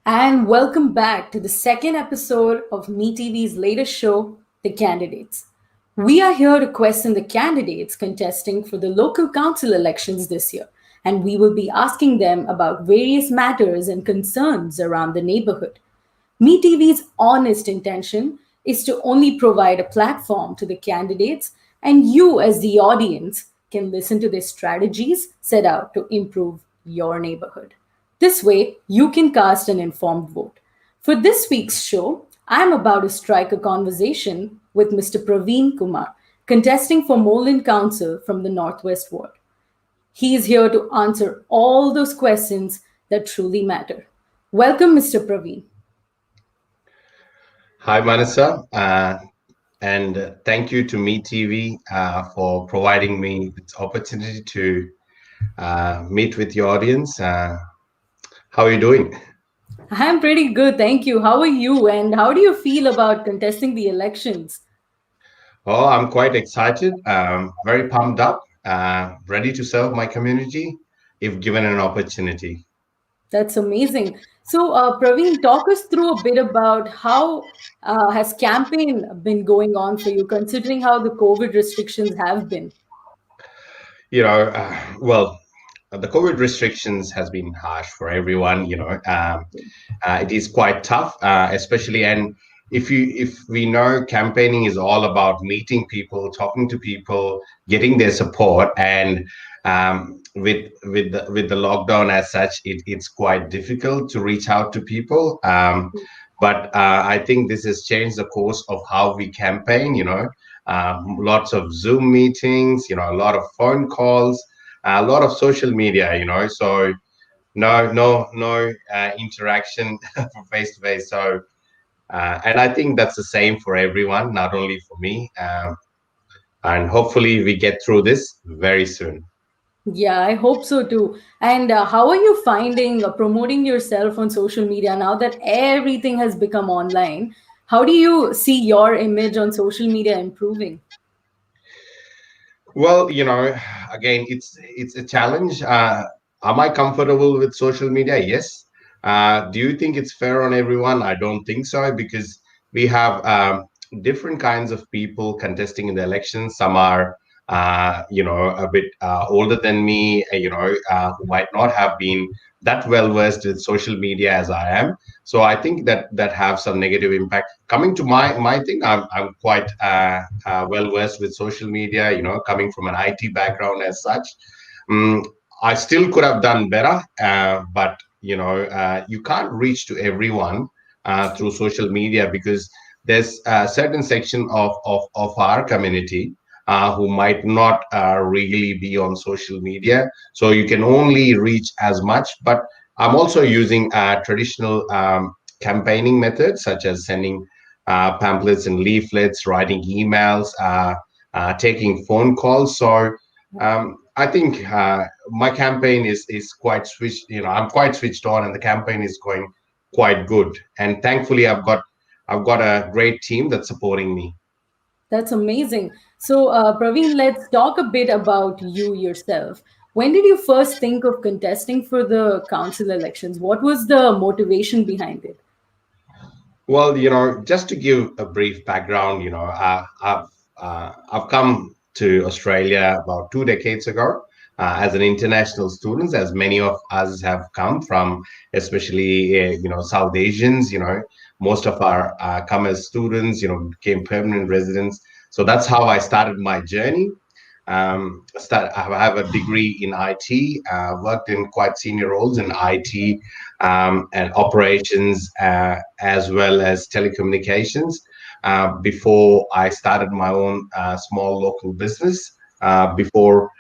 And welcome back to the second episode of MeTV's latest show, The Candidates. We are here to question the candidates contesting for the local council elections this year, and we will be asking them about various matters and concerns around the neighborhood. MeTV's honest intention is to only provide a platform to the candidates, and you, as the audience, can listen to their strategies set out to improve your neighborhood. This way, you can cast an informed vote. For this week's show, I'm about to strike a conversation with Mr. Praveen Kumar, contesting for MoreLand Council from the Northwest Ward. He is here to answer all those questions that truly matter. Welcome, Mr. Praveen. Hi, Manasa, and thank you to MeTV for providing me this opportunity to meet with your audience. How are you doing? I'm pretty good, thank you. How are you? And how do you feel about contesting the elections? Oh, I'm quite excited, very pumped up, ready to serve my community if given an opportunity. That's amazing. So, Praveen, talk us through a bit about how has campaign been going on for you, considering how the COVID restrictions have been. You know, well, the COVID restrictions has been harsh for everyone. It is quite tough, especially and if we know campaigning is all about meeting people, talking to people, getting their support, and with the lockdown as such, it's quite difficult to reach out to people. But I think this has changed the course of how we campaign. Lots of Zoom meetings, a lot of phone calls, a lot of social media. So no interaction face to face. And I think that's the same for everyone, not only for me. And hopefully we get through this very soon. Yeah, I hope so too. And how are you finding promoting yourself on social media now that everything has become online? How do you see your image on social media improving? Well, again, it's a challenge. Am I comfortable with social media? Yes. Do you think it's fair on everyone? I don't think so because we have different kinds of people contesting in the elections. Some are, a bit older than me, who might not have been that well versed with social media as I am. So I think that have some negative impact. Coming to my thing, I'm quite well versed with social media. Coming from an IT background as such, um, I still could have done better, but you can't reach to everyone through social media because there's a certain section of our community who might not really be on social media. So you can only reach as much. But I'm also using traditional campaigning methods such as sending pamphlets and leaflets, writing emails, taking phone calls. So I think my campaign is quite switched. I'm quite switched on, and the campaign is going quite good. And thankfully, I've got a great team that's supporting me. That's amazing. So, Praveen, let's talk a bit about you yourself. When did you first think of contesting for the council elections? What was the motivation behind it? Well, just to give a brief background, I've come to Australia about 2 decades ago as an international student, as many of us have come from, especially South Asians. Most of our come as students, became permanent residents. So that's how I started my journey. I have a degree in IT, worked in quite senior roles in IT and operations, as well as telecommunications, before I started my own small local business. Uh, before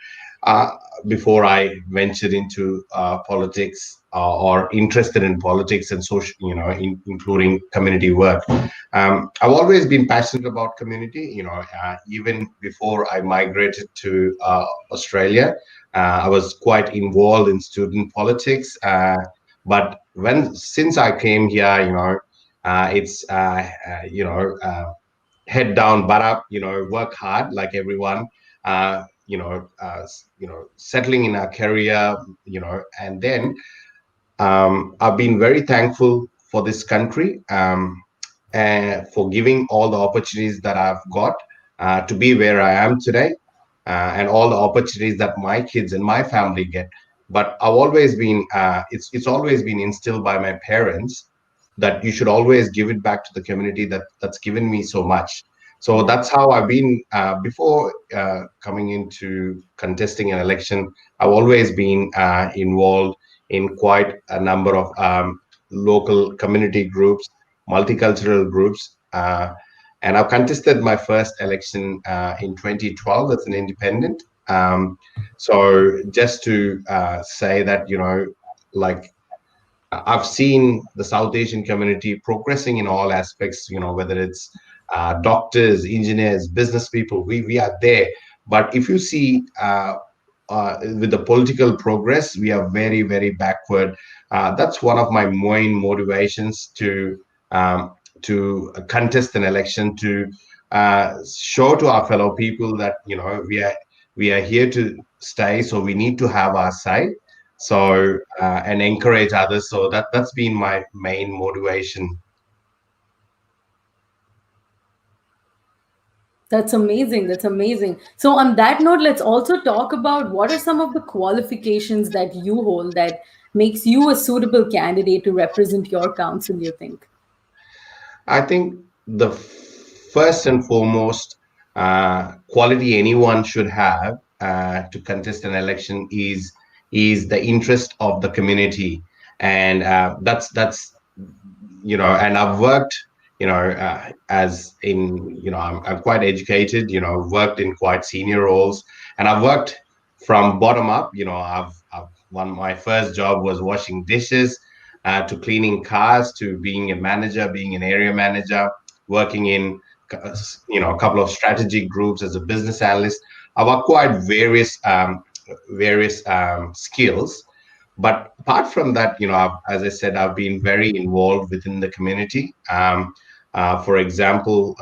I ventured into politics or interested in politics and social, including community work. I've always been passionate about community. Even before I migrated to Australia, I was quite involved in student politics. But since I came here, it's head down, butt up. Work hard like everyone. Settling in our career. And then I've been very thankful for this country, and for giving all the opportunities that I've got to be where I am today, and all the opportunities that my kids and my family get. But I've always been, it's always been instilled by my parents that you should always give it back to the community that's given me so much. So Yeah. that's how I've been, before coming into contesting an election. I've always been involved in quite a number of local community groups, multicultural groups. And I've contested my first election in 2012 as an independent. So just to say that, like, I've seen the South Asian community progressing in all aspects, whether it's doctors, engineers, business people, we are there. But if you see, with the political progress, we are very, very backward. That's one of my main motivations to contest an election, to show to our fellow people that we are here to stay, so we need to have our say. So and encourage others. So that's been my main motivation. That's amazing. That's amazing. So, on that note, let's also talk about what are some of the qualifications that you hold that makes you a suitable candidate to represent your council, you think? I think the first and foremost quality anyone should have to contest an election is the interest of the community, and that's and I've worked, as in, I'm quite educated, worked in quite senior roles, and I've worked from bottom up. I've one my first job was washing dishes, to cleaning cars, to being a manager, being an area manager, working in a couple of strategic groups as a business analyst. I've acquired various skills. But apart from that, as I said, I've been very involved within the community. For example,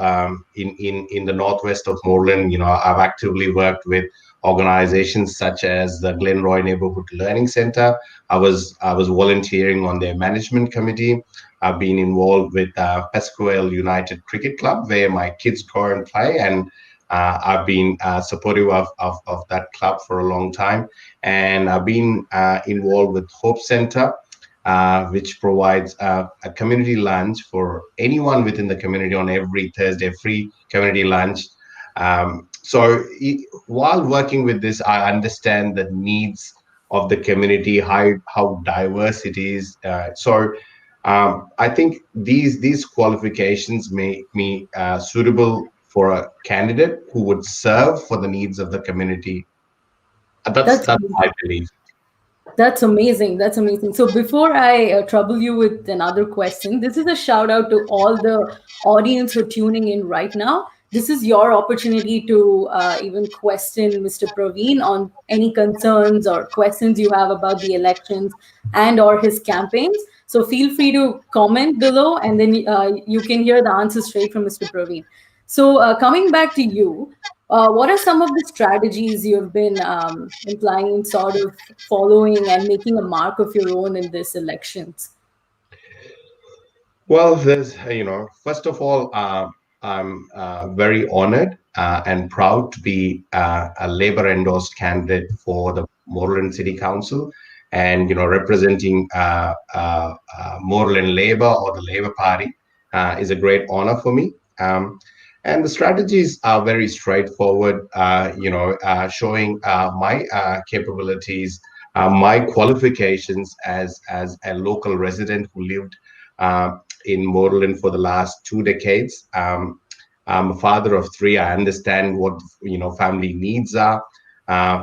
in the northwest of Moreland, I've actively worked with organizations such as the Glenroy Neighborhood Learning Center. I was volunteering on their management committee. I've been involved with Pesquale United Cricket Club, where my kids go and play, and I've been supportive of that club for a long time. And I've been involved with Hope Center, which provides a community lunch for anyone within the community on every Thursday, free community lunch. While working with this, I understand the needs of the community, how diverse it is. I think these qualifications make me suitable for a candidate who would serve for the needs of the community. That's That's that's I believe. That's amazing. That's amazing. So before I trouble you with another question, this is a shout out to all the audience who are tuning in right now. This is your opportunity to even question Mr. Praveen on any concerns or questions you have about the elections and or his campaigns. So feel free to comment below, and then you can hear the answer straight from Mr. Praveen. So coming back to you, what are some of the strategies you've been implying, sort of following and making a mark of your own in these elections? Well, first of all, I'm very honored and proud to be a Labour endorsed candidate for the Moreland City Council, and representing Moreland Labour, or the Labour Party, is a great honor for me. And the strategies are very straightforward, showing my capabilities, my qualifications as a local resident who lived in Moreland for the last 2 decades. I'm a father of three. I understand what family needs are.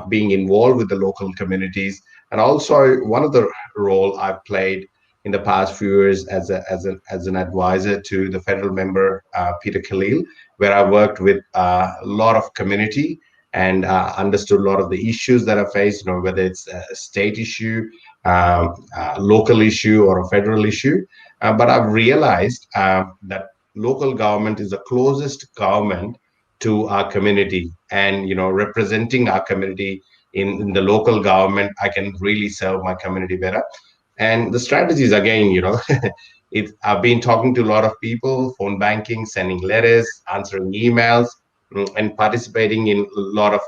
Being involved with the local communities, and also one of the role I've played in the past few years as an advisor to the federal member Peter Khalil, where I worked with a lot of community and understood a lot of the issues that are faced. Whether it's a state issue, local issue, or a federal issue. But I've realized that local government is the closest government to our community, and representing our community in the local government, I can really serve my community better. And the strategies, again, I've been talking to a lot of people, phone banking, sending letters, answering emails, and participating in a lot of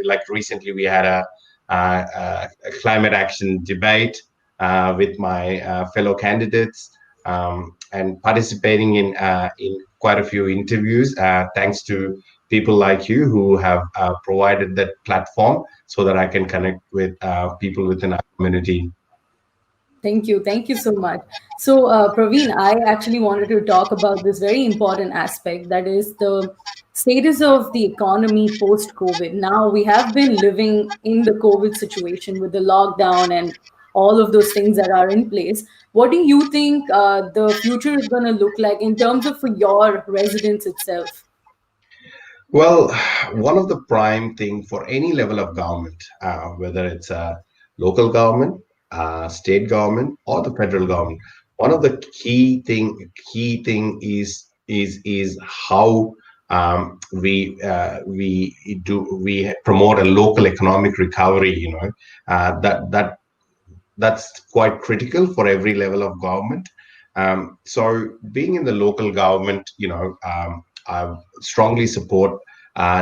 like recently we had a climate action debate with my fellow candidates, and participating in quite a few interviews. Thanks to people like you who have provided that platform so that I can connect with people within our community. Thank you. Thank you so much. So, Praveen, I actually wanted to talk about this very important aspect, that is the status of the economy post COVID. Now, we have been living in the COVID situation with the lockdown and all of those things that are in place. What do you think the future is going to look like in terms of for your residents itself? Well, one of the prime thing for any level of government, whether it's a local government, state government, or the federal government, one of the key thing is how we promote a local economic recovery. That's quite critical for every level of government. So being in the local government, I strongly support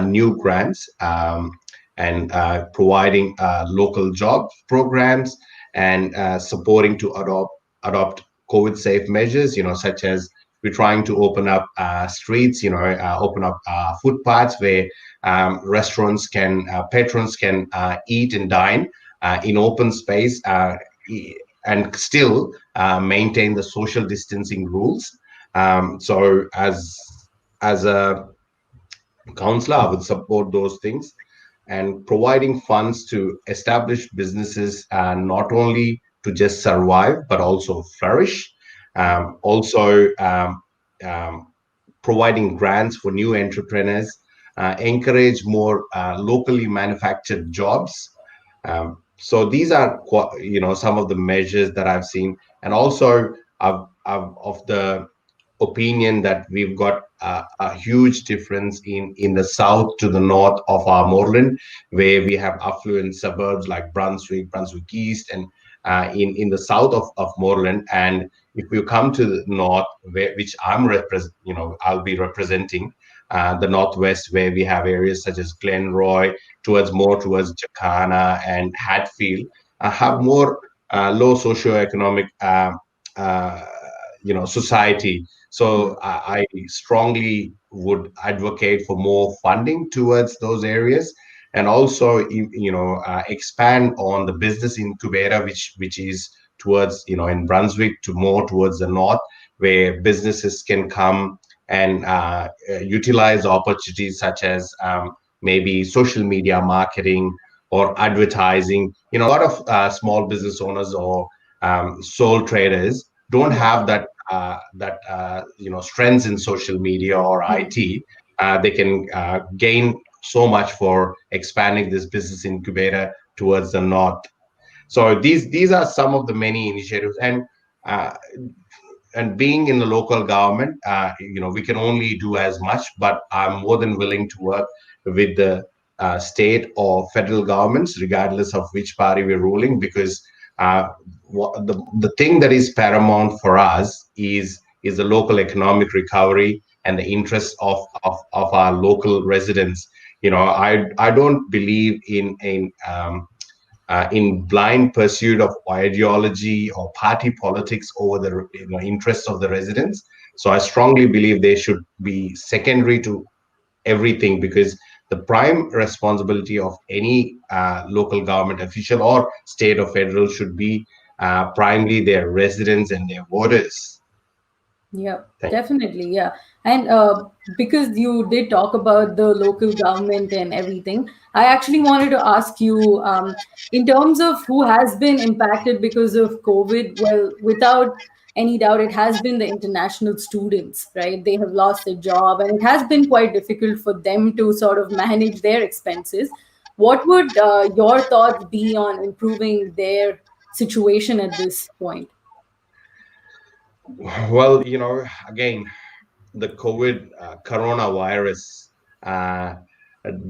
new grants, and providing local job programs, and supporting to adopt COVID safe measures, such as we're trying to open up streets, open up footpaths where patrons can eat and dine in open space, and still maintain the social distancing rules. So as a counselor, I would support those things, and providing funds to establish businesses, not only to just survive but also flourish. Also, um, providing grants for new entrepreneurs, encourage more locally manufactured jobs. So these are some of the measures that I've seen, and also I've of the opinion that we've got a huge difference in the south to the north of our moorland, where we have affluent suburbs like Brunswick East, and in the south of moorland. And if you come to the north, which I'll be representing, the northwest, where we have areas such as Glenroy, towards Jacana and Hatfield, have more low socioeconomic uh, society. So I strongly would advocate for more funding towards those areas, and also expand on the business incubator, which is towards in Brunswick, to more towards the north, where businesses can come and utilize opportunities such as maybe social media marketing or advertising. A lot of small business owners or sole traders don't Yeah. have that strengths in social media or Hmm. IT. They can gain so much for expanding this business incubator towards the north. So these are some of the many initiatives, uh, and being in the local government, we can only do as much, but I'm more than willing to work with the state or federal governments, regardless of which party we're ruling, because uh, the thing that is paramount for us is the local economic recovery and the interests of our local residents. I don't believe in blind pursuit of ideology or party politics over the interests of the residents. So I strongly believe they should be secondary to everything, because the prime responsibility of any local government official or state or federal should be primarily their residents and their voters. Yeah, Thank definitely. Yeah. And because you did talk about the local government and everything, I actually wanted to ask you, in terms of who has been impacted because of COVID, well, without any doubt, it has been the international students, right? They have lost their job, and it has been quite difficult for them to sort of manage their expenses. What would your thoughts be on improving their situation at this point? Well, again, the COVID coronavirus uh,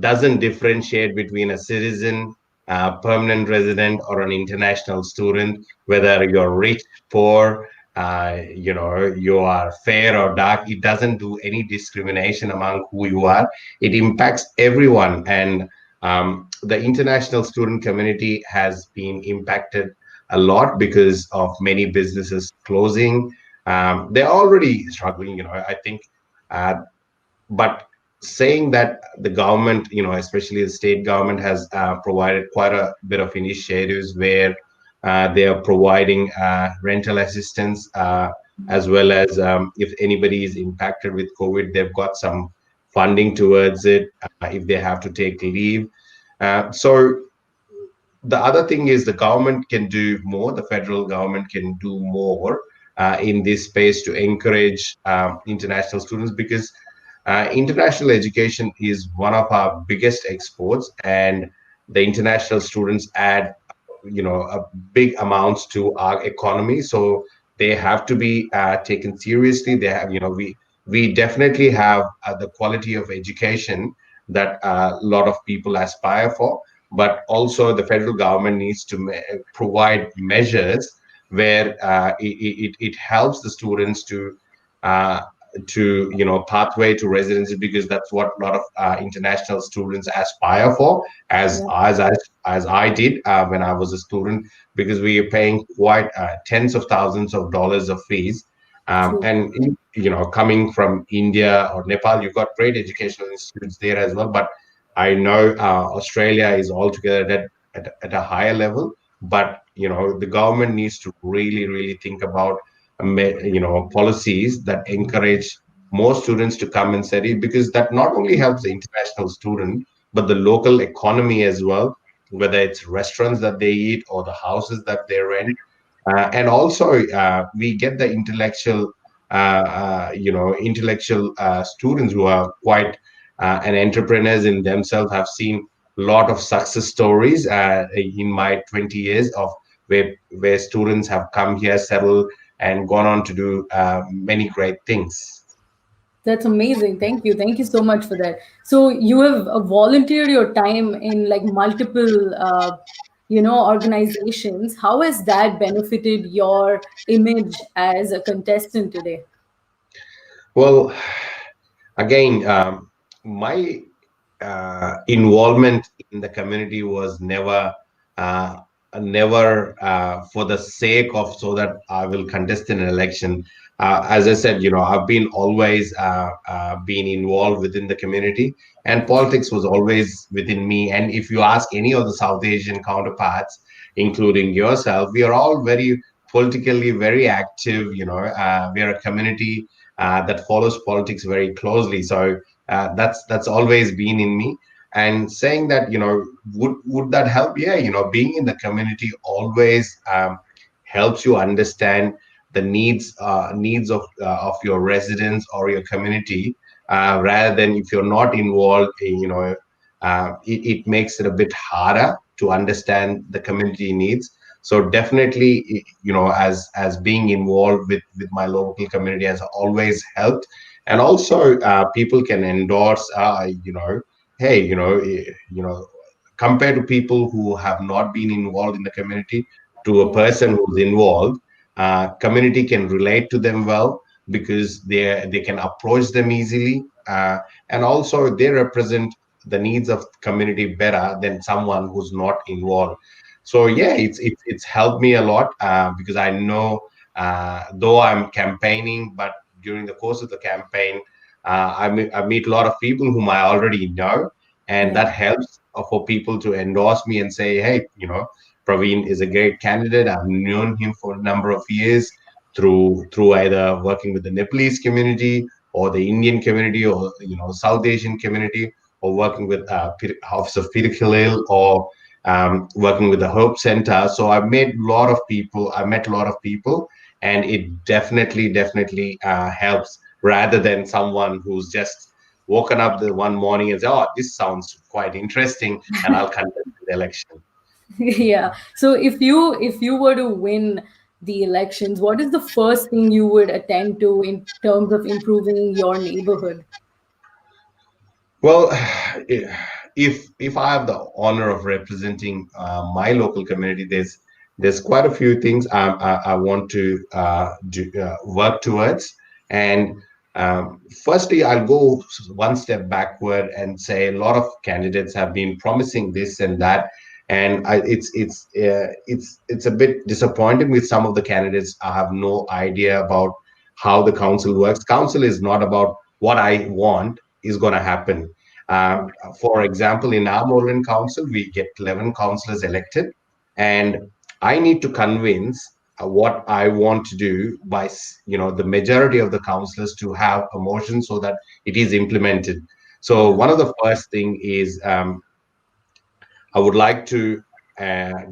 doesn't differentiate between a citizen, permanent resident, or an international student, whether you're rich, poor. you are fair or dark. It doesn't do any discrimination among who you are. It impacts everyone. And the international student community has been impacted a lot because of many businesses closing. They're already struggling, I think. Uh, but saying that the government, especially the state government, has provided quite a bit of initiatives where they are providing rental assistance, as well as if anybody is impacted with COVID, they've got some funding towards it if they have to take leave. So the other thing is the government can do more, the federal government can do more in this space to encourage international students, because international education is one of our biggest exports, and the international students add, a big amounts to our economy. So they have to be taken seriously. They have, we definitely have the quality of education that a lot of people aspire for, but also the federal government needs to provide measures where it helps the students uh, to pathway to residency, because that's what a lot of international students aspire for, as Yeah, I did when I was a student, because we are paying quite tens of thousands of dollars of fees. true. And coming from India or Nepal, you've got great educational institutes there as well, but I know Australia is altogether at a higher level. But the government needs to really, really think about policies that encourage more students to come and study, because that not only helps the international student but the local economy as well, whether it's restaurants that they eat or the houses that they rent. And also we get the intellectual students who are quite and entrepreneurs in themselves. Have seen a lot of success stories in my 20 years of where students have come here, settled, and gone on to do many great things. That's amazing. Thank you. Thank you so much for that. So you have volunteered your time in like multiple, organizations. How has that benefited your image as a contestant today? Well, again, my involvement in the community was uh, never for the sake of so that I will contest in an election. As I said, I've been always been involved within the community, and politics was always within me. And if you ask any of the South Asian counterparts, including yourself, we are all very politically very active. We are a community that follows politics very closely. So that's always been in me. And saying that, would that help? Yeah, being in the community always helps you understand the needs of your residents or your community, rather than if you're not involved. It makes it a bit harder to understand the community needs. So definitely, as being involved with my local community has always helped. And also people can endorse, hey, compared to people who have not been involved in the community to a Yeah. person who's involved, community can relate to them well, because they can approach them easily, and also they represent the needs of community better than someone who's not involved. So yeah, it's helped me a lot, because I know, though I'm campaigning, but during the course of the campaign, I meet a lot of people whom I already know, and Yeah. that helps for people to endorse me and say, hey, Praveen is a great candidate. I've known him for a number of years through either working with the Nepalese community or the Indian community, or South Asian community, or working with House of Peter Khalil, or working with the Hope Center. So I met a lot of people, and it definitely helps, rather than someone who's just woken up the one morning and say, "Oh, this sounds quite interesting, and I'll contest the election." Yeah. So if you were to win the elections, what is the first thing you would attend to in terms of improving your neighborhood? Well, if I have the honor of representing my local community, there's quite a few things I want to work towards. And firstly, I'll go one step backward and say a lot of candidates have been promising this and that, and it's a bit disappointing with some of the candidates. I have no idea about how the council works. Council is not about what I want is going to happen. Um, for example, in our Moreland Council, we get 11 councillors elected, and I need to convince what I want to do by the majority of the councillors to have a motion so that it is implemented. So Yeah. one of the first thing is I would like to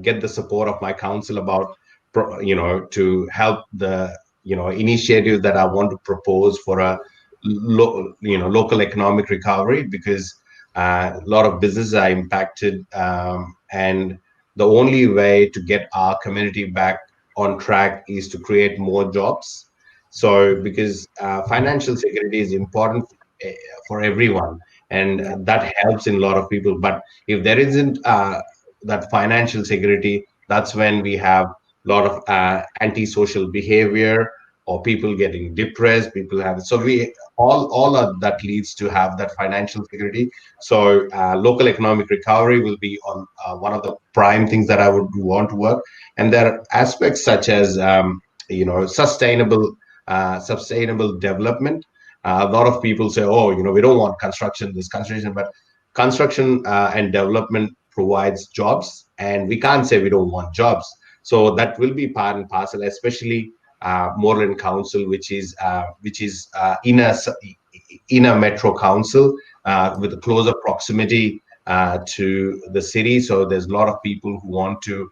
get the support of my council about, to help the, initiative that I want to propose for a local economic recovery, because a lot of businesses are impacted, and the only way to get our community back on track is to create more jobs. So, because financial security is important eh, for everyone, and Yeah. that helps in a lot of people. But if there isn't that financial security, that's when we have a lot of antisocial behavior, or people getting depressed. People have, so we all of that leads to have that financial security. So local economic recovery will be on one of the prime things that I would want to work. And there are aspects such as sustainable development. A lot of people say, oh, we don't want construction, this construction, but construction and development provides jobs, and we can't say we don't want jobs. So that will be part and parcel, especially Moreland Council, which is in a metro council with a closer proximity to the city. So there's a lot of people who want to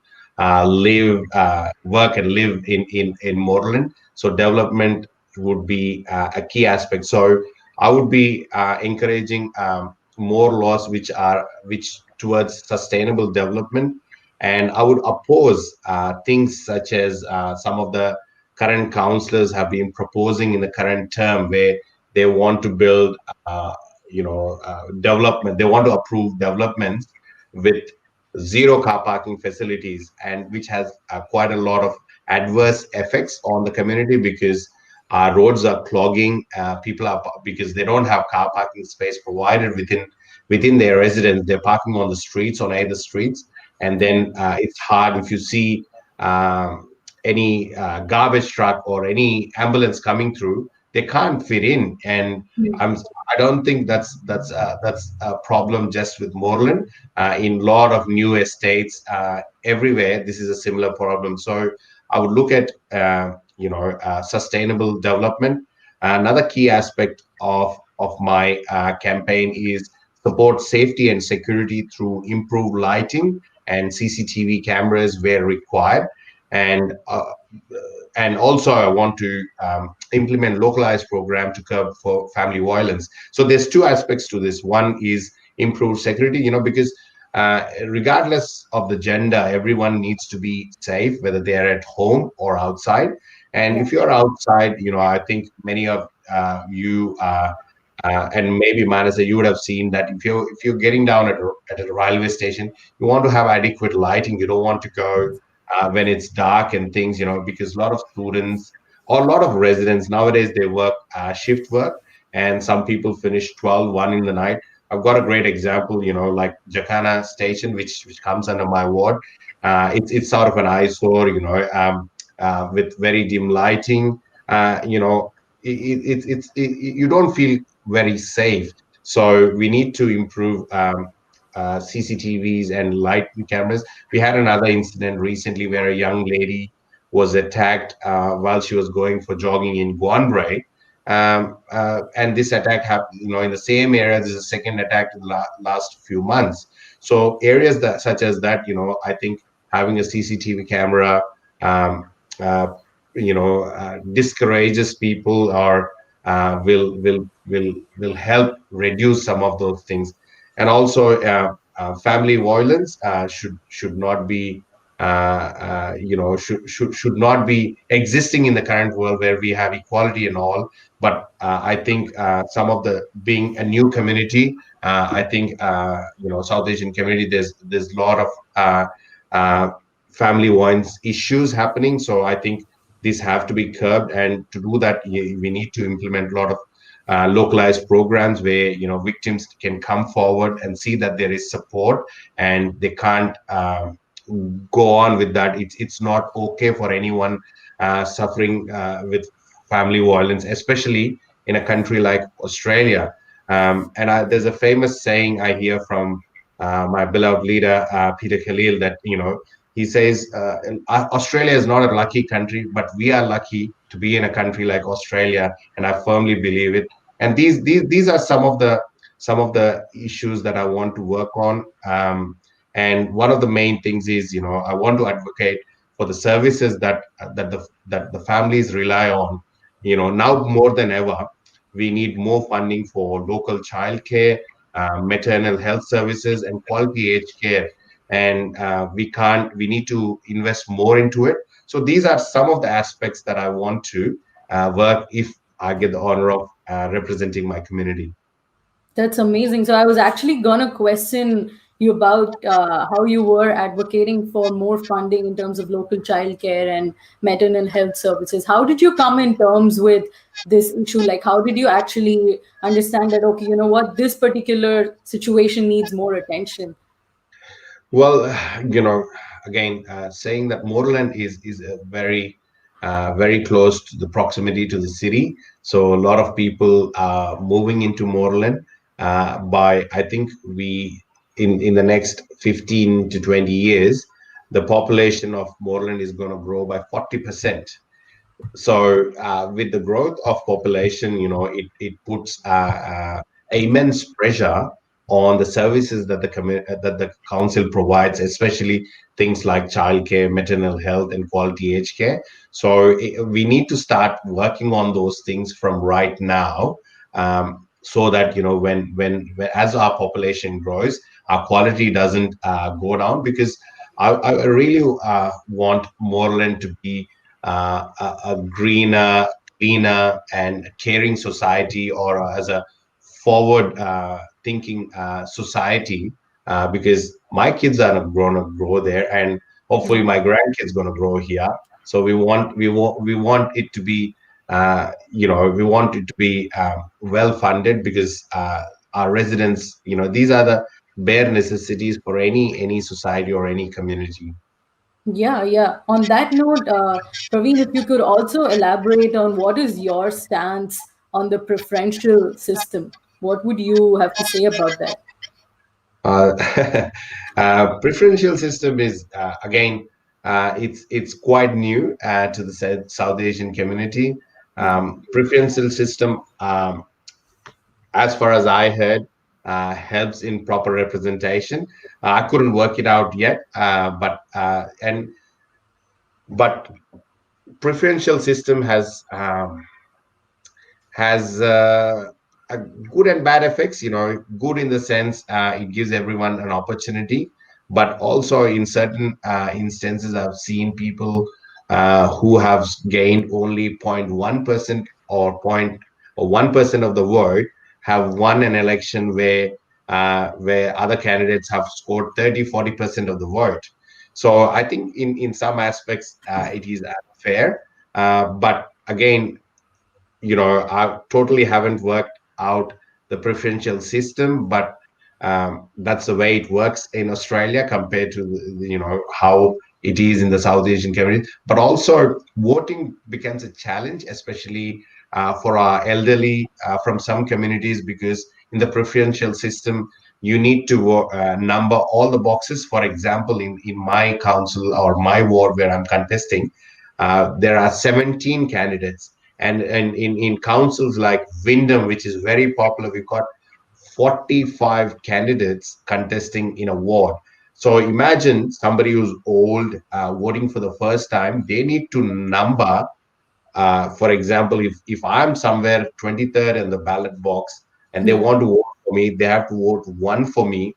work and live in Moreland. So development would be a key aspect. So I would be encouraging more laws which towards sustainable development, and I would oppose things such as some of the current councillors have been proposing in the current term, where they want to build uh, development. They want to approve developments with zero car parking facilities, and which has quite a lot of adverse effects on the community, because our roads are clogging. People are, because they don't have car parking space provided within their residence. They're parking on the streets, on either streets, and Yeah. then it's hard if you see any garbage truck or any ambulance coming through. They can't fit in, and Mm. I'm I don't think that's a problem just with Moreland. In a lot of new estates everywhere, this is a similar problem. So I would look at sustainable development. Another key aspect of my campaign is support safety and security through improved lighting and CCTV cameras where required. And and also I want to implement localized program to curb for family violence. So there's two aspects to this. One is improved security, because regardless of the gender, everyone needs to be safe, whether they are at home or outside. And Yeah. if you're outside, I think many of you and maybe Manasa, you would have seen that if you're getting down at a railway station, you want to have adequate lighting. You don't want to go when it's dark and things, because a lot of students or a lot of residents nowadays, they work shift work, and some people finish 12, 1 in the night. I've got a great example, like Jacana Station, which comes under my ward. It's sort of an eyesore, with very dim lighting. You don't feel very safe. So we need to improve CCTVs and light cameras. We had another incident recently where a young lady was attacked while she was going for jogging in Guanbray. And this attack happened, in the same area. There's a second attack in the last few months. So areas that such as that, I think having a CCTV camera, um, uh, discourages people, or will help reduce some of those things. And also family violence should not be should not be existing in the current world where we have equality and all. But I think some of the, being a new community, I think South Asian community, there's a lot of uh, uh, family violence issues happening. So I think these have to be curbed, and to do that, we need to implement a lot of localized programs where victims can come forward and see that there is support, and they can't go on with that. It's not okay for anyone suffering with family violence, especially in a country like Australia. There's a famous saying I hear from my beloved leader Peter Khalil, that he says, Australia is not a lucky country, but we are lucky to be in a country like Australia, and I firmly believe it. And these are some of the issues that I want to work on. And one of the main things is, I want to advocate for the services that the families rely on. Now more than ever, we need more funding for local childcare, maternal health services, and quality aged care. And we need to invest more into it. So these are some of the aspects that I want to work if I get the honor of representing my community. That's amazing. So I was actually gonna question you about how you were advocating for more funding in terms of local childcare and maternal health services. How did you come in terms with this issue? Like, how did you actually understand that, okay, you know what, this particular situation needs more attention? Well, again, saying that MoreLand is a very close to the proximity to the city, so a lot of people are moving into MoreLand. By I think we in the next 15 to 20 years, the population of MoreLand is going to grow by 40%. So with the growth of population, it puts immense pressure on the services that the council provides, especially things like childcare, maternal health, and quality aged care. So we need to start working on those things from right now, so that when as our population grows, our quality doesn't go down. Because I really want Moreland to be a greener, cleaner, and caring society, or as a forward thinking society, because my kids are going to grow there, and hopefully Yeah. my grandkids going to grow here. So we want it to be, we want it to be well funded, because our residents, these are the bare necessities for any society or any community. Yeah, yeah. On that note, Praveen, if you could also elaborate on what is your stance on the preferential system, what would you have to say about that? Uh, Preferential system is, again, it's quite new to the South Asian community. Yeah. Preferential system, as far as I heard, helps in proper representation. I couldn't work it out yet, but preferential system has a good and bad effects. Good in the sense it gives everyone an opportunity, but also in certain instances, I've seen people who have gained only 0.1% or point or 1% of the vote have won an election where other candidates have scored 30-40% of the vote. So I think in some aspects it is fair, but again, I totally haven't worked out the preferential system, but that's the way it works in Australia compared to how it is in the South Asian community. But also, voting becomes a challenge, especially for our elderly from some communities, because in the preferential system, you need to number all the boxes. For example, in my council or my ward where I'm contesting, there are 17 candidates, and in councils like Wyndham, which is very popular, we've got 45 candidates contesting in a ward. So imagine somebody who's old voting for the first time. They need to number. For example, if I'm somewhere 23rd in the ballot box and they Yeah. want to vote for me, they have to vote one for me.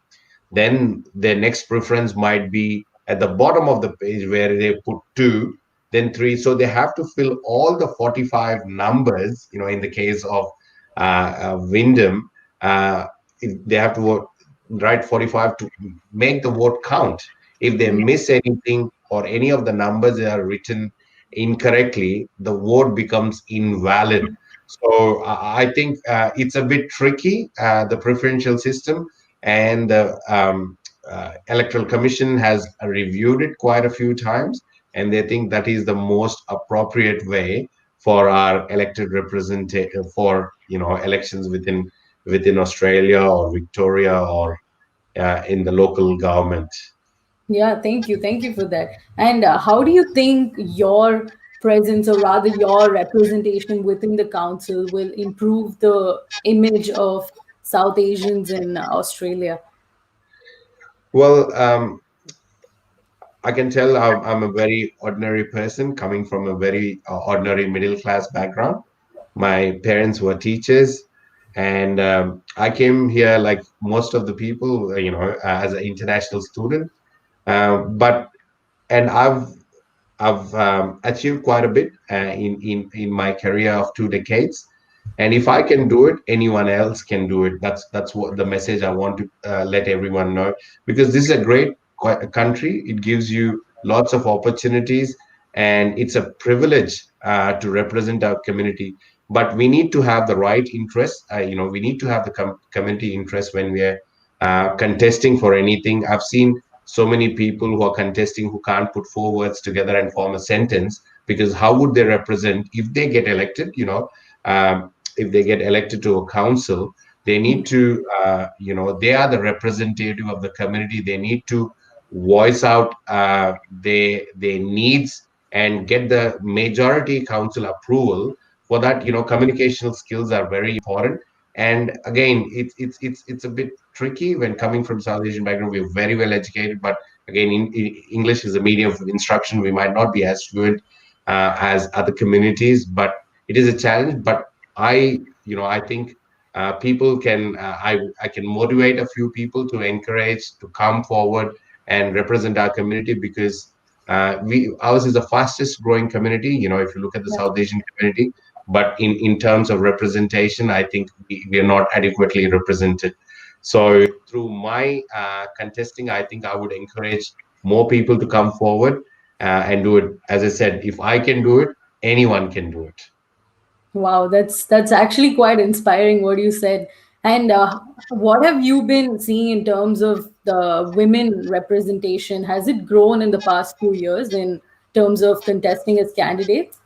Then their next preference might be at the bottom of the page where they put two, then three. So they have to fill all the 45 numbers. In the case of Wyndham, uh, they have to vote, write 45 to make the vote count. If they Yeah. miss anything, or any of the numbers that are written incorrectly, the vote becomes invalid. So I think it's a bit tricky, the preferential system, and the Electoral Commission has reviewed it quite a few times, and they think that is the most appropriate way for our elected representative for elections within Australia or Victoria or in the local government. Yeah, thank you. Thank you for that. And how do you think your presence, or rather your representation within the council, will improve the image of South Asians in Australia? Well, I can tell I'm a very ordinary person coming from a very ordinary middle class background. My parents were teachers, and I came here like most of the people, as an international student. But and I've achieved quite a bit in my career of 2 decades. And if I can do it, anyone else can do it. That's what the message I want to let everyone know, because this is a great country. It gives you lots of opportunities, and it's a privilege to represent our community. But we need to have the right interest. We need to have the community interest when we are contesting for anything. I've seen so many people who are contesting who can't put four words together and form a sentence, because how would they represent if they get elected? If they get elected to a council, they need to, they are the representative of the community. They need to voice out their needs and get the majority council approval. For that, communicational skills are very important. And again, it's a bit tricky when coming from South Asian background. We're very well educated, but again, English is a medium of instruction. We might not be as fluent as other communities, but it is a challenge. But I think people can. I can motivate a few people to encourage to come forward and represent our community, because we ours is the fastest growing community. If you look at the Yeah. South Asian community, but in terms of representation, I think we are not adequately represented. So through my contesting, I think I would encourage more people to come forward and do it. As I said, if I can do it, anyone can do it. Wow, that's actually quite inspiring what you said. And what have you been seeing in terms of the women representation? Has it grown in the past few years in terms of contesting as candidates?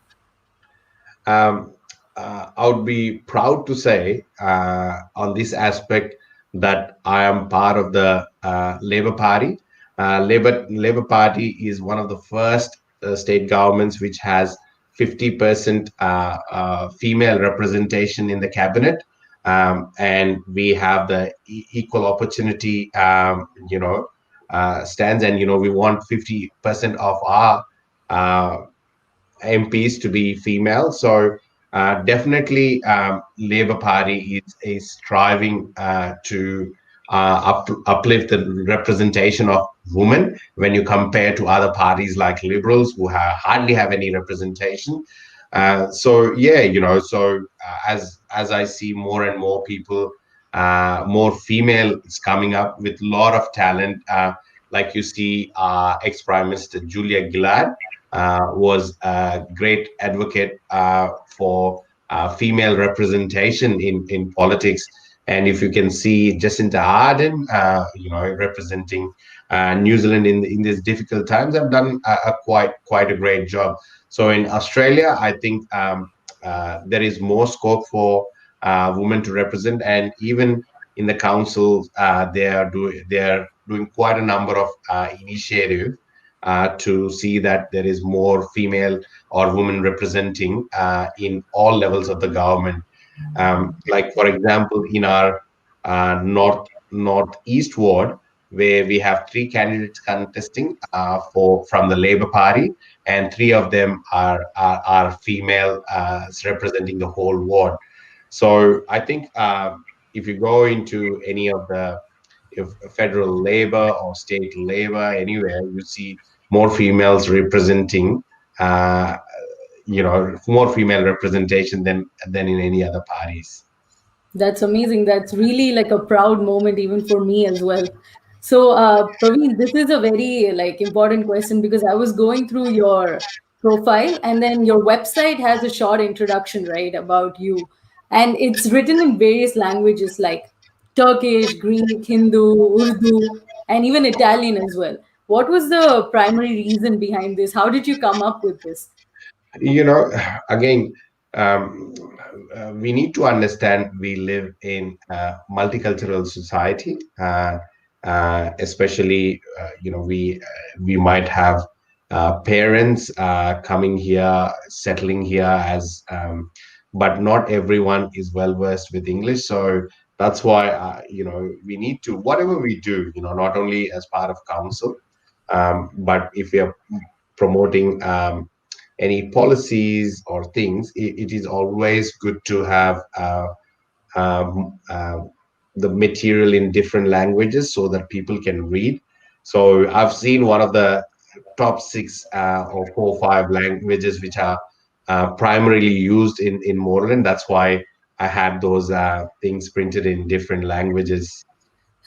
Um, I would be proud to say on this aspect that I am part of the Labour Party. Labour Party is one of the first state governments which has 50% female representation in the cabinet, and we have the equal opportunity, stands, and we want 50% of our uh, MPs to be female. So definitely, Labour Party is striving to uplift the representation of women when you compare to other parties like Liberals, who hardly have any representation. So yeah, as I see more and more people, more females coming up with a lot of talent, like you see ex Prime Minister Julia Gillard was a great advocate for female representation in politics. And if you can see Jacinta Ardern, representing New Zealand in these difficult times, have done a quite a great job. So in Australia, I think there is more scope for women to represent, and even in the councils, they are doing quite a number of initiatives to see that there is more female or women representing in all levels of the government. Like for example, in our northeast ward, where we have three candidates contesting for from the Labour Party, and three of them are female, representing the whole ward. So I think if you go into any of the if federal labor or state labor anywhere, you see more females representing, uh, more female representation than in any other parties. That's amazing. That's really like a proud moment even for me as well. So, Praveen, this is a very like important question because I was going through your profile, and then your website has a short introduction, right, about you, and it's written in various languages like Turkish, Greek, Hindu, Urdu, and even Italian as well. What was the primary reason behind this? How did you come up with this? You know, again, um, we need to understand we live in a multicultural society, especially we might have parents coming here, settling here as but not everyone is well versed with English. So that's why we need to, whatever we do, not only as part of council, but if we are promoting any policies or things, it is always good to have um, uh, the material in different languages so that people can read. So I've seen one of the top six or four or five languages which are primarily used in MoreLand. That's why I had those things printed in different languages.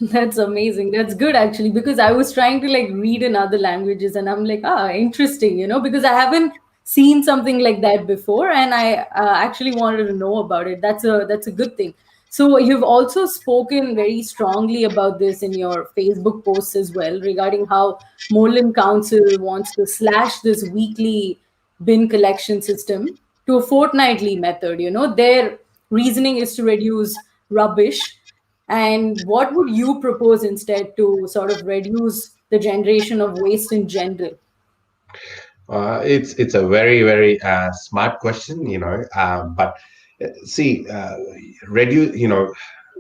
That's amazing. That's good actually, because I was trying to like read in other languages and I'm like, interesting, because I haven't seen something like that before, and I actually wanted to know about it. That's a good thing. So you've also spoken very strongly about this in your Facebook posts as well, regarding how Moreland Council wants to slash this weekly bin collection system to a fortnightly method. Their reasoning is to reduce rubbish. And what would you propose instead to sort of reduce the generation of waste in general? It's a very very smart question, but see, reduce,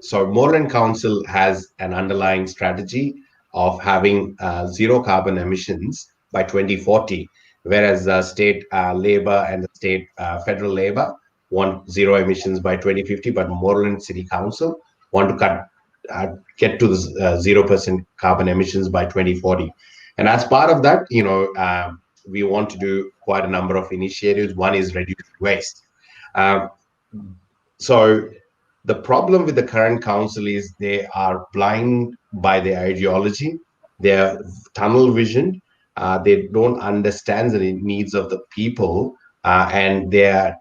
so Moreland Council has an underlying strategy of having zero carbon emissions by 2040, whereas the state labor and the state federal labor want zero emissions by 2050, but Moreland City Council want to uh, get to the 0% carbon emissions by 2040. And as part of that, we want to do quite a number of initiatives. One is reducing waste. Um, so the problem with the current council is they are blind by their ideology, their tunnel vision. They don't understand the needs of the people, and they're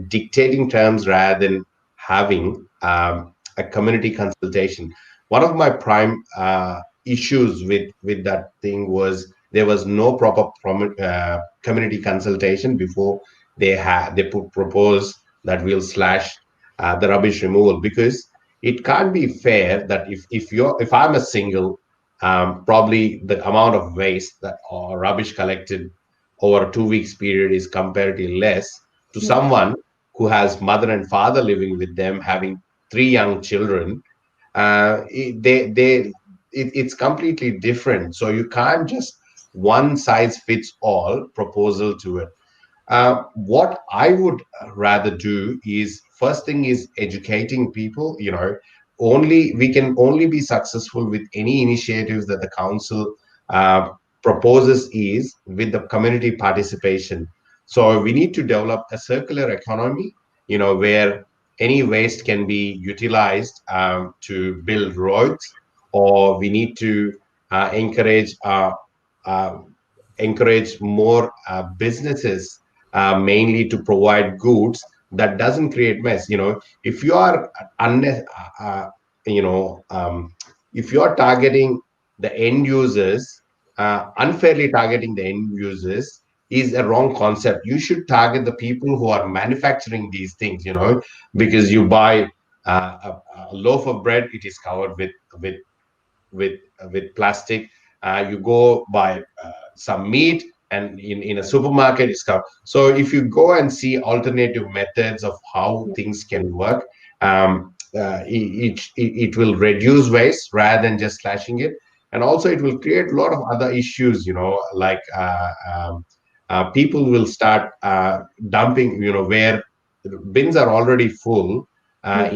dictating terms rather than having a community consultation. One of my prime issues with that thing was there was no proper community consultation before propose that we'll slash the rubbish removal, because it can't be fair that if I'm a single, probably the amount of waste that or rubbish collected over a 2 weeks period is comparatively less to Yeah. someone who has mother and father living with them, having three young children. It's completely different. So you can't just one size fits all proposal to it. What I would rather do is, first thing is educating people. Only we can only be successful with any initiatives that the council uh, proposes is with the community participation. So we need to develop a circular economy, where any waste can be utilized to build roads, or we need to uh, encourage uh, uh, encourage more businesses, mainly to provide goods that doesn't create mess. If you are unne- you know if you are targeting the end users, unfairly targeting the end users is a wrong concept. You should target the people who are manufacturing these things, because you buy a loaf of bread, it is covered with with with plastic. You go buy some meat, and in a supermarket it's covered. So if you go and see alternative methods of how things can work, it will reduce waste rather than just slashing it. And also it will create a lot of other issues, like people will start dumping, where bins are already full Yeah.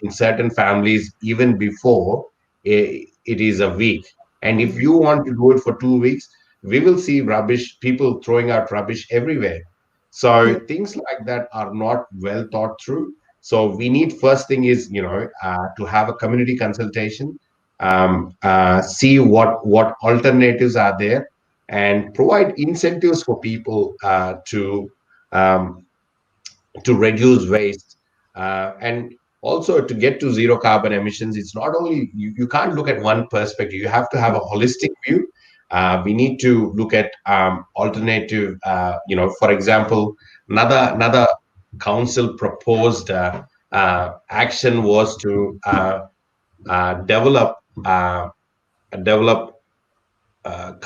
in certain families even before it is a week. And if you want to do it for 2 weeks, we will see rubbish, people throwing out rubbish everywhere. Yeah. So things like that are not well thought through. So we need, first thing is, to have a community consultation, see what alternatives are there, and provide incentives for people um, to reduce waste, and also to get to zero carbon emissions. It's not only you can't look at one perspective, you have to have a holistic view. We need to look at alternative, for example, another council proposed action was to develop uh, develop to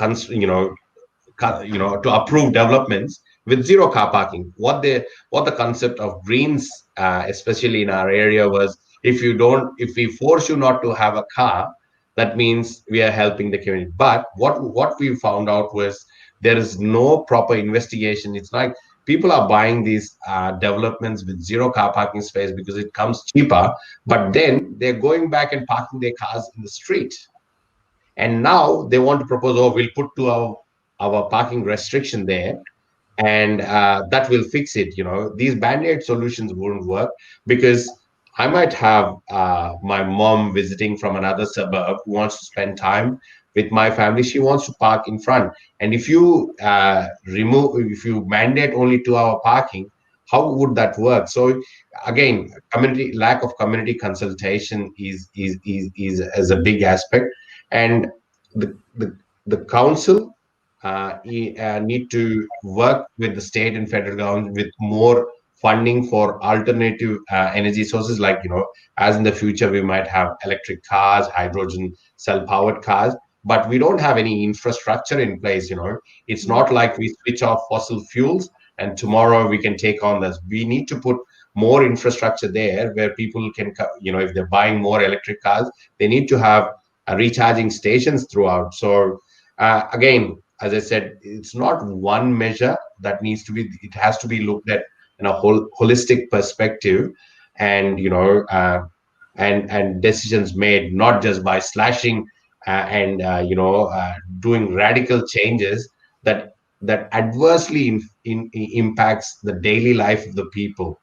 approve developments with zero car parking. What the concept of greens, especially in our area, was, if we force you not to have a car, that means we are helping the community. But what we found out was there is no proper investigation. It's like people are buying these developments with zero car parking space because it comes cheaper, but then they're going back and parking their cars in the street. And now they want to propose, oh, we'll put to our parking restriction there, and that will fix it. These band-aid solutions wouldn't work, because I might have my mom visiting from another suburb who wants to spend time with my family. She wants to park in front, and if you mandate only 2 hour parking, how would that work? So again, community lack of community consultation is a big aspect. And the council need to work with the state and federal government with more funding for alternative energy sources, like, as in the future we might have electric cars, hydrogen cell powered cars, but we don't have any infrastructure in place. It's not like we switch off fossil fuels and tomorrow we can take on this. We need to put more infrastructure there where people can if they're buying more electric cars, they need to have recharging stations throughout. So again, as I said, it's not one measure that needs to be. It has to be looked at in a holistic perspective, and and decisions made not just by slashing and doing radical changes that adversely impacts the daily life of the people.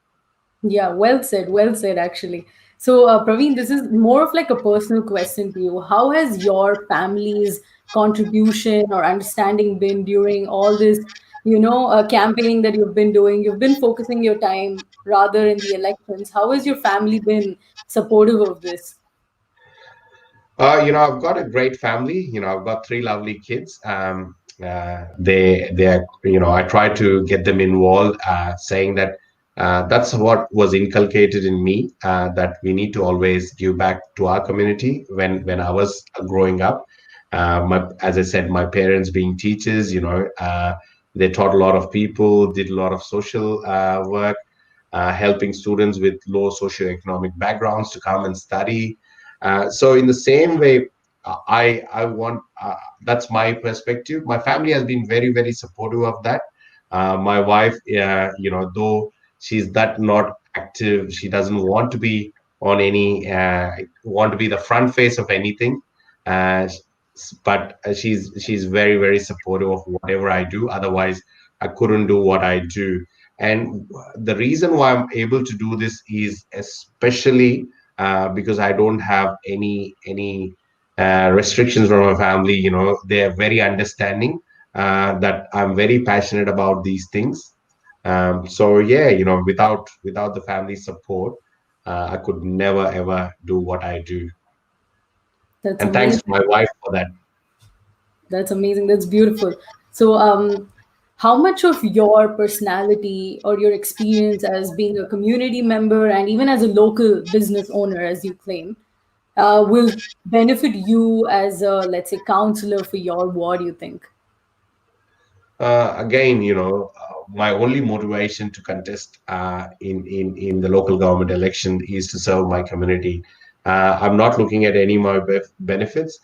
Yeah, well said, actually. So, Praveen, this is more of like a personal question to you. How has your family's contribution or understanding been during all this, campaigning that you've been doing? You've been focusing your time rather in the elections. How has your family been supportive of this? I've got a great family. I've got 3 lovely kids. They're, I try to get them involved, saying that that's what was inculcated in me, that we need to always give back to our community. When I was growing up, as I said, my parents being teachers, they taught a lot of people, did a lot of social work, helping students with low socioeconomic backgrounds to come and study. So in the same way, I want that's my perspective. My family has been very, very supportive of that. My wife, though she's that not active, she doesn't want to be on any want to be the front face of anything. Uh, but she's very, very supportive of whatever I do. Otherwise, I couldn't do what I do. And the reason why I'm able to do this is especially because I don't have any restrictions from my family. They are very understanding that I'm very passionate about these things. So yeah, without the family support, I could never ever do what I do. That's And thanks amazing. to my wife for that. That's amazing. That's beautiful. So, how much of your personality or your experience as being a community member and even as a local business owner, as you claim, will benefit you as a, let's say, counselor for your ward, you think? Again, my only motivation to contest in the local government election is to serve my community. I'm not looking at any more benefits,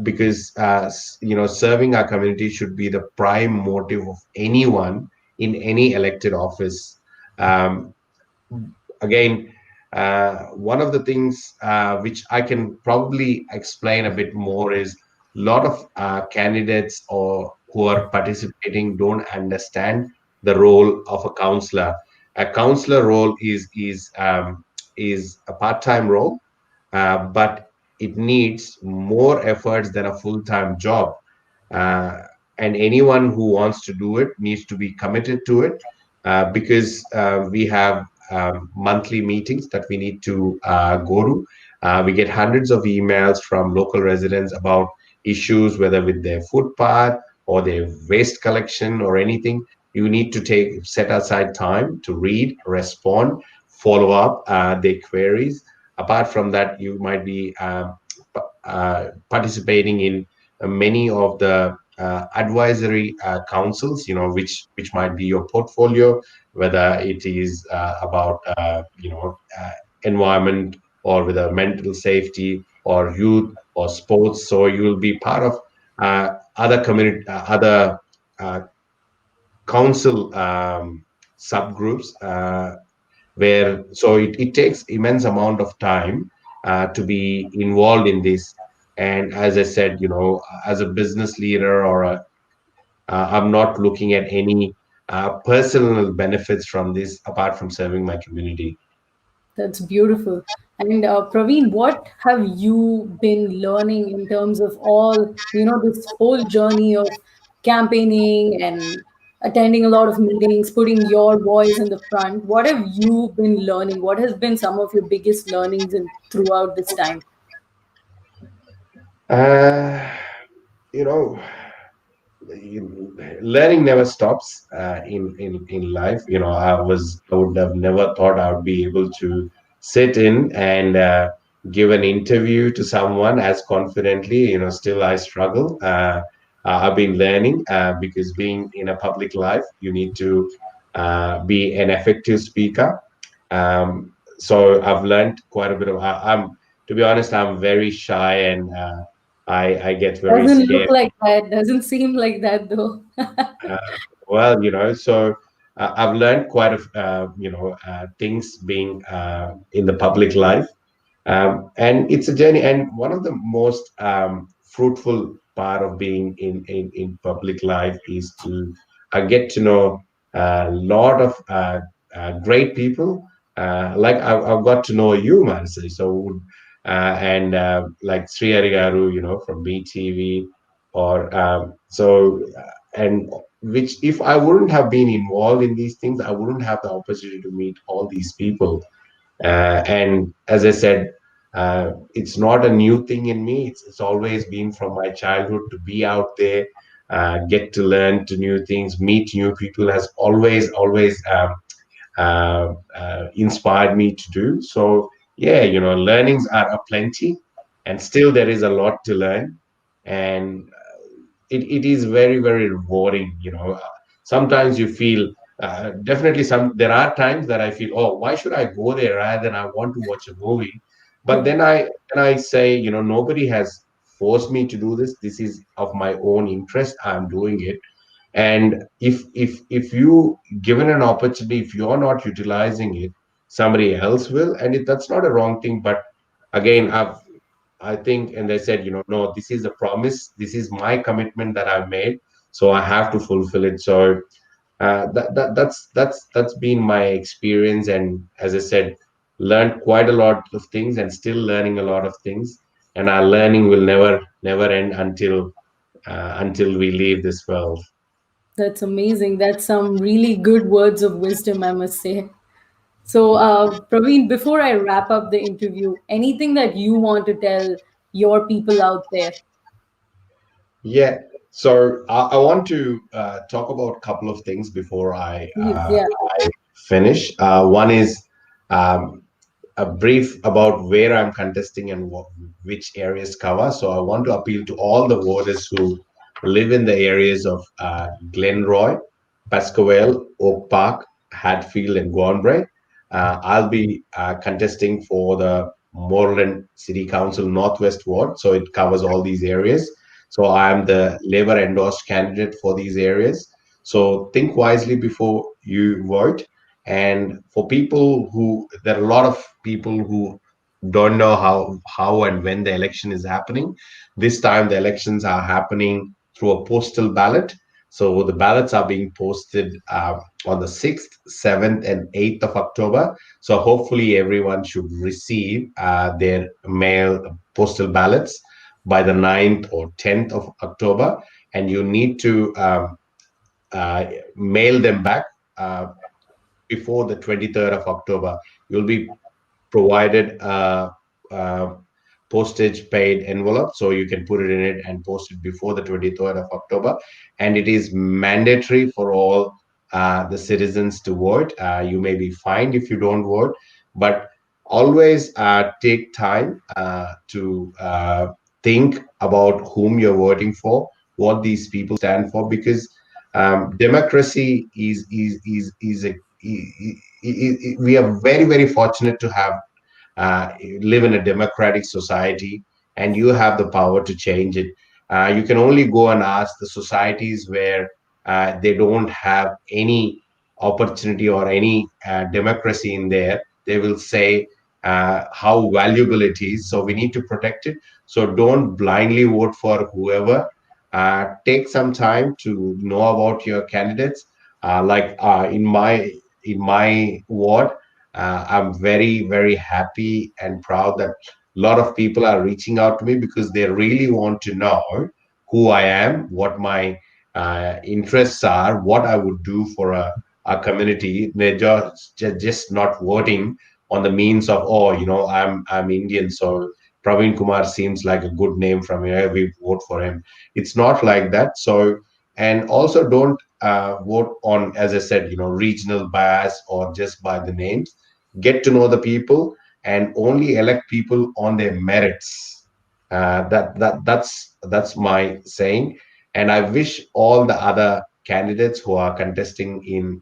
because serving our community should be the prime motive of anyone in any elected office. Um, Again, one of the things which I can probably explain a bit more is a lot of candidates or who are participating don't understand the role of a counselor. A counselor role is a part-time role, but it needs more efforts than a full-time job. uh, and anyone who wants to do it needs to be committed to it, because we have monthly meetings that we need to go to. We get hundreds of emails from local residents about issues, whether with their footpath or their waste collection or anything. You need to set aside time to read, respond, follow up their queries. Apart from that, you might be participating in many of the advisory councils, which might be your portfolio, whether it is about environment, or whether mental safety or youth or sports. So you will be part of other uh, council subgroups, where so it takes immense amount of time to be involved in this. And as I said, as a business leader, I'm not looking at any personal benefits from this apart from serving my community. That's beautiful. And Praveen, what have you been learning in terms of all, this whole journey of campaigning and attending a lot of meetings, putting your voice in the front? What have you been learning? What has been some of your biggest learnings throughout this time? uh, you know Learning never stops in life. I would have never thought I would be able to sit in and give an interview to someone as confidently. Still I struggle. I've been learning, because being in a public life, you need to be an effective speaker. So I've learned quite a bit of. I'm To be honest, I'm very shy, and I get very Doesn't look scared. like that. Doesn't seem like that though. Uh, well, so I've learned quite a things being in the public life, and it's a journey. And one of the most fruitful part of being in public life is to get to know a lot of great people. Like I've got to know you, Mansi. And like Sri Arigaru, from BTV, or and which, if I wouldn't have been involved in these things, I wouldn't have the opportunity to meet all these people. And as I said, it's not a new thing in me. It's always been from my childhood to be out there, get to learn to new things, meet new people, has always inspired me to do. So yeah, learnings are aplenty, and still there is a lot to learn. And it is very, very rewarding. Sometimes you feel, definitely, there are times that I feel, oh, why should I go there rather than I want to watch a movie. But Yeah. then I say, nobody has forced me to do this. This is of my own interest. I'm doing it. And if you given an opportunity, if you're not utilizing it, somebody else will. And that's not a wrong thing. But again, I think, and they said, no, this is a promise. This is my commitment that I've made, so I have to fulfill it. So that's been my experience, and as I said, learned quite a lot of things, and still learning a lot of things. And our learning will never end until we leave this world. That's amazing. That's some really good words of wisdom, I must say. So, Praveen, before I wrap up the interview, anything that you want to tell your people out there? Yeah. So I want to talk about a couple of things before Please, yeah. I finish. One is um, a brief about where I'm contesting and which areas cover. So I want to appeal to all the voters who live in the areas of Glenroy, Pascoe, Oak Park, Hatfield, and Gornbray. I'll be contesting for the Moreland City Council Northwest Ward, so it covers all these areas. So I am the Labour endorsed candidate for these areas. So think wisely before you vote. And for people who, there are a lot of people who don't know how and when the election is happening. This time the elections are happening through a postal ballot. So the ballots are being posted on the 6th, 7th, and 8th of October. So hopefully everyone should receive their mail postal ballots by the 9th or 10th of October. And you need to uh, mail them back uh, before the 23rd of October. You'll be provided a postage paid envelope, so you can put it in it and post it before the 23rd of October. And it is mandatory for all the citizens to vote. You may be fined if you don't vote, but always take time to think about whom you're voting for, what these people stand for, because democracy is a we are very very fortunate to have uh, live in a democratic society, and you have the power to change it. You can only go and ask the societies where they don't have any opportunity or any democracy in there. They will say how valuable it is. So we need to protect it. So don't blindly vote for whoever. Take some time to know about your candidates. In my ward, I'm very, very happy and proud that a lot of people are reaching out to me because they really want to know who I am, what my interests are, what I would do for a community. They're just not voting on the means of, oh, I'm Indian, so Praveen Kumar seems like a good name from here. We vote for him. It's not like that. So, and also don't vote on, as I said, regional bias or just by the names. Get to know the people and only elect people on their merits. That's my saying, and I wish all the other candidates who are contesting in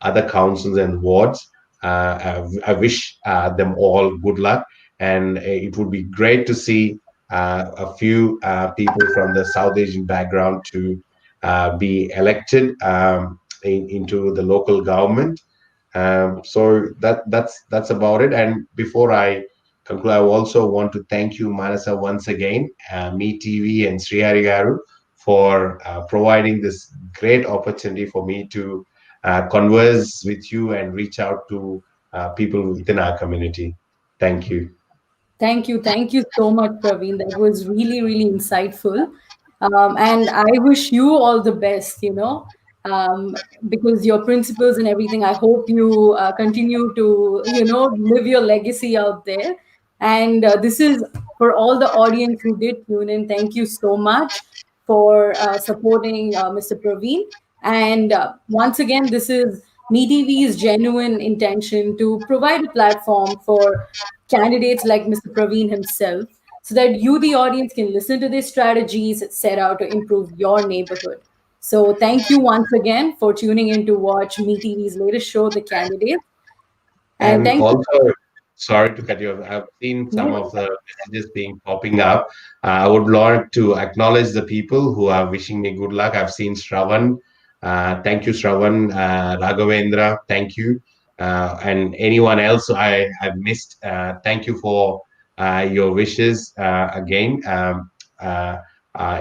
other councils and wards. I wish them all good luck, and it would be great to see a few people from the South Asian background to be elected into the local government. So that's about it. And before I conclude, I also want to thank you, Manasa, once again, Me TV and Srihari Garu, for providing this great opportunity for me to converse with you and reach out to people within our community. Thank you. Thank you. Thank you so much, Praveen. That was really, really insightful. And I wish you all the best, because your principles and everything, I hope you continue to, live your legacy out there. And this is for all the audience who did tune in. Thank you so much for supporting Mr. Praveen. And once again, this is MeTV's genuine intention to provide a platform for candidates like Mr. Praveen himself, so that you, the audience, can listen to their strategies set out to improve your neighborhood. So thank you once again for tuning in to watch MeTV's latest show, The Candidate. And And thank you. also, sorry to cut you off, I've seen some Yeah. of the messages being popping up. I would like to acknowledge the people who are wishing me good luck. I've seen Shravan. Thank you, Shravan. Raghavendra, thank you. And anyone else I've missed, thank you for your wishes again.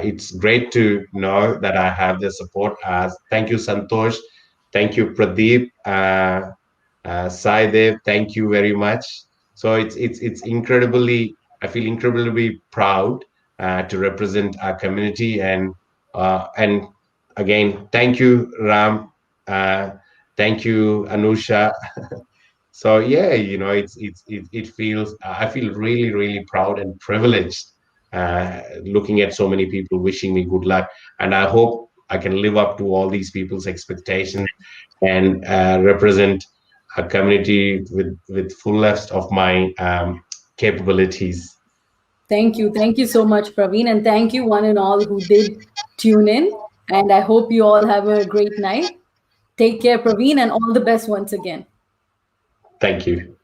It's great to know that I have the support. Thank you, Santosh. Thank you, Pradeep. Sai Dev, thank you very much. So it's incredibly, I feel incredibly proud to represent our community, and again, thank you, Ram. Uh, Thank you, Anusha. So yeah, it feels, I feel really really proud and privileged looking at so many people wishing me good luck, and I hope I can live up to all these people's expectations and represent a community with fullest of my capabilities. Thank you. Thank you so much, Praveen. And thank you, one and all who did tune in. And I hope you all have a great night. Take care, Praveen, and all the best once again. Thank you.